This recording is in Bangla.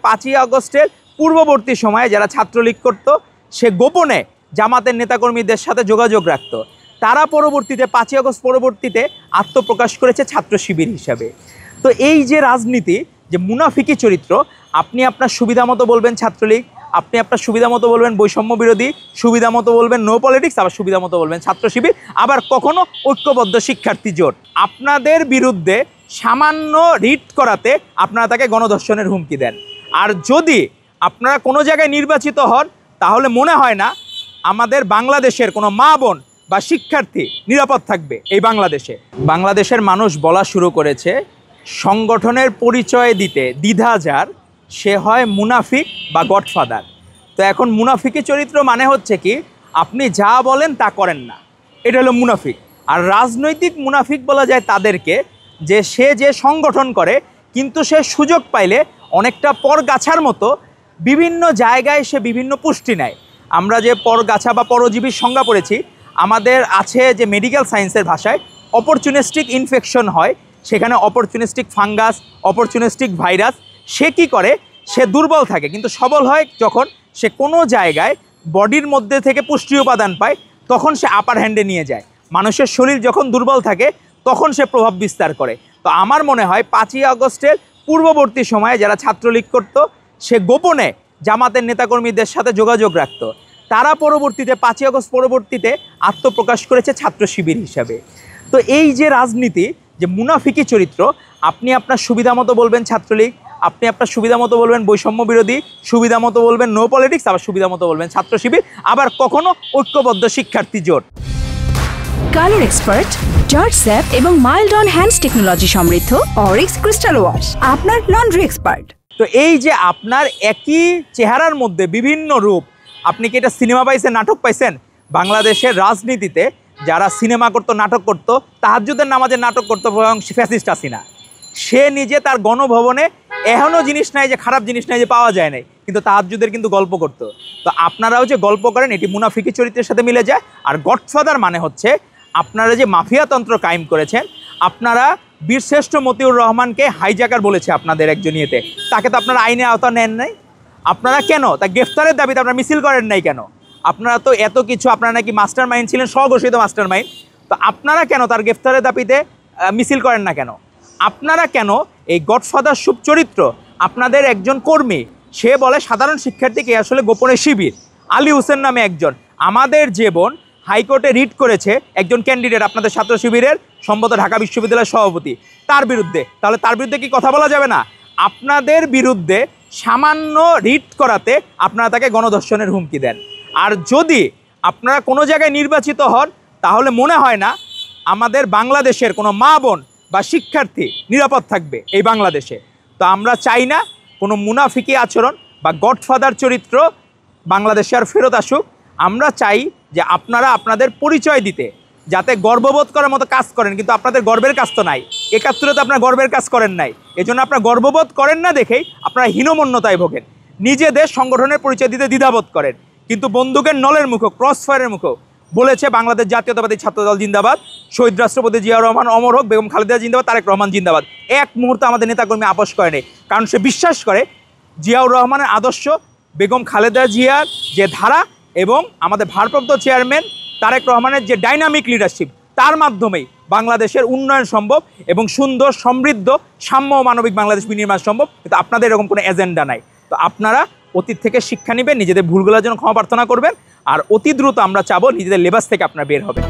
5ই আগস্টের পূর্ববর্তী সময়ে যারা ছাত্রলীগ করত সে গোপনে জামাতের নেতাকর্মীদের সাথে যোগাযোগ রাখত, তারা পরবর্তীতে 5ই আগস্ট পরবর্তীতে আত্মপ্রকাশ করেছে ছাত্র শিবির হিসাবে। তো এই যে রাজনীতি, যে মুনাফিকি চরিত্র, আপনি আপনার সুবিধা মতো বলবেন ছাত্রলীগ, আপনি আপনার সুবিধা মতো বলবেন বৈষম্য বিরোধী, সুবিধা মতো বলবেন নো পলিটিক্স, আবার সুবিধা মতো বলবেন ছাত্র শিবির, আবার কখনো ঐক্যবদ্ধ শিক্ষার্থী জোট। আপনাদের বিরুদ্ধে সামান্য রিট করাতে আপনারা তাকে গণধর্ষণের হুমকি দেন। আর যদি আপনারা কোনো জায়গায় নির্বাচিত হন, তাহলে মনে হয় না আমাদের বাংলাদেশের কোনো মা বোন বা শিক্ষার্থী নিরাপদ থাকবে এই বাংলাদেশে। বাংলাদেশের মানুষ বলা শুরু করেছে, সংগঠনের পরিচয় দিতে দ্বিধা যার, সে হয় মুনাফিক বা গডফাদার। তো এখন মুনাফিকি চরিত্র মানে হচ্ছে কি, আপনি যা বলেন তা করেন না, এটা হলো মুনাফিক। আর রাজনৈতিক মুনাফিক বলা যায় তাদেরকে যে সে যে সংগঠন করে, কিন্তু সে সুযোগ পাইলে অনেকটা পরগাছার মতো বিভিন্ন জায়গায় সে বিভিন্ন পুষ্টি নেয়। আমরা যে পরগাছা বা পরজীবীর সংজ্ঞা পড়েছি, আমাদের আছে যে মেডিকেল সায়েন্সের ভাষায় অপরচুনিস্টিক ইনফেকশন হয়, সেখানে অপরচুনিস্টিক ফাঙ্গাস, অপরচুনিস্টিক ভাইরাস। সে কি করে, সে দুর্বল থাকে কিন্তু সবল হয় যখন সে কোনো জায়গায় বডির মধ্যে থেকে পুষ্টি উপাদান পায়, তখন সে আপার হ্যান্ডে নিয়ে যায়। মানুষের শরীর যখন দুর্বল থাকে তখন সে প্রভাব বিস্তার করে। তো আমার মনে হয় 5ই আগস্টের পূর্ববর্তী সময়ে যারা ছাত্রলীগ করত সে গোপনে জামাতের নেতাকর্মীদের সাথে যোগাযোগ রাখত, তারা পরবর্তীতে 5ই আগস্ট পরবর্তীতে আত্মপ্রকাশ করেছে ছাত্র শিবির হিসাবে। তো এই যে রাজনীতি, যে মুনাফিকি চরিত্র, আপনি আপনার সুবিধা মতো বলবেন ছাত্রলীগ, আপনি আপনার সুবিধা মতো বলবেন বৈষম্য বিরোধী, সুবিধা মতো বলবেন নো পলিটিক্স, আবার সুবিধা মতো বলবেন ছাত্র শিবির, আবার কখনো ঐক্যবদ্ধ শিক্ষার্থী জোট। কালার এক্সপার্ট, জর্জ স্যাপ এবং মাইল্ড অন হ্যান্ডস টেকনোলজি সমৃদ্ধ অরিক্স ক্রিস্টাল ওয়াশ আপনার লন্ড্রি এক্সপার্ট। তো এই যে আপনার একই চেহারার মধ্যে বিভিন্ন রূপ, আপনি কি এটা সিনেমা পাইছেন, নাটক পাইছেন? বাংলাদেশের রাজনীতিতে যারা সিনেমা করতো, নাটক করতো, তাহাজ্জুদের নামাজের নাটক করতো ফ্যাসিস্ট হাসিনা, সে নিজে তার গণভবনে এখনও জিনিস নাই যে খারাপ জিনিস নাই যে পাওয়া যায় নাই, কিন্তু তাহাজ্জুদের কিন্তু গল্প করতো। তো আপনারাও যে গল্প করেন এটি মুনাফিকি চরিত্রের সাথে মিলে যায়। আর গডফাদার মানে হচ্ছে আপনারা যে মাফিয়াতন্ত্র কায়েম করেছেন, আপনারা বীরশ্রেষ্ঠ মতিউর রহমানকে হাইজ্যাকার বলেছে আপনাদের একজন ইয়েতে, তাকে তো আপনারা আইনের আওতা নেন নাই। আপনারা কেন তা গ্রেফতারের দাবিতে আপনারা মিছিল করেন নাই কেন? আপনারা তো এত কিছু, আপনারা নাকি মাস্টার মাইন্ড ছিলেন, স্বঘোষিত মাস্টার মাইন্ড, তো আপনারা কেন তার গ্রেফতারের দাবিতে মিছিল করেন না কেন? আপনারা কেন এই গডফাদার সুপ চরিত্র, আপনাদের একজন কর্মী সে বলে সাধারণ শিক্ষার্থীকে আসলে গোপনে শিবির, আলী হোসেন নামে একজন, আমাদের যে বোন হাইকোর্টে রিট করেছে একজন ক্যান্ডিডেট আপনাদের ছাত্র শিবিরের, সম্ভবত ঢাকা বিশ্ববিদ্যালয়ের সভাপতি, তার বিরুদ্ধে, তাহলে তার বিরুদ্ধে কি কথা বলা যাবে না? আপনাদের বিরুদ্ধে সামান্য রিট করাতে আপনারা তাকে গণধর্ষণের হুমকি দেন। আর যদি আপনারা কোনো জায়গায় নির্বাচিত হন, তাহলে মনে হয় না আমাদের বাংলাদেশের কোনো মা বোন বা শিক্ষার্থী নিরাপদ থাকবে এই বাংলাদেশে। তো আমরা চাই না কোনো মুনাফিকি আচরণ বা গডফাদার চরিত্র বাংলাদেশে আর ফেরত আসুক। আমরা চাই যে আপনারা আপনাদের পরিচয় দিতে যাতে গর্ববোধ করার মতো কাজ করেন, কিন্তু আপনাদের গর্বের কাজ তো নাই। ৭১-এ তো আপনার গর্বের কাজ করেন নাই, এজন্য আপনারা গর্ববোধ করেন না দেখেই আপনারা হীনমন্যতায় ভোগেন, নিজেদের সংগঠনের পরিচয় দিতে দ্বিধাবোধ করেন। কিন্তু বন্দুকের নলের মুখো, ক্রস ফায়ারের মুখো বলেছে বাংলাদেশ জাতীয়তাবাদী ছাত্রদল জিন্দাবাদ, শহীদ রাষ্ট্রপতি জিয়াউর রহমান অমর হোক, বেগম খালেদা জিন্দাবাদ, তারেক রহমান জিন্দাবাদ। এক মুহূর্তে আমাদের নেতাকর্মী আপোষ করেনি, কারণ সে বিশ্বাস করে জিয়াউর রহমানের আদর্শ, বেগম খালেদা জিয়ার যে ধারা এবং আমাদের ভারপ্রাপ্ত চেয়ারম্যান তারেক রহমানের যে ডাইনামিক লিডারশিপ, তার মাধ্যমেই বাংলাদেশের উন্নয়ন সম্ভব এবং সুন্দর, সমৃদ্ধ, সাম্য ও মানবিক বাংলাদেশ বিনির্মাণ সম্ভব। কিন্তু আপনাদের এরকম কোনো এজেন্ডা নাই। তো আপনারা অতীত থেকে শিক্ষা নেবেন, নিজেদের ভুলগুলোর জন্য ক্ষমা প্রার্থনা করবেন, আর অতি দ্রুত আমরা চাবো নিজেদের লেবাস থেকে আপনারা বের হবেন।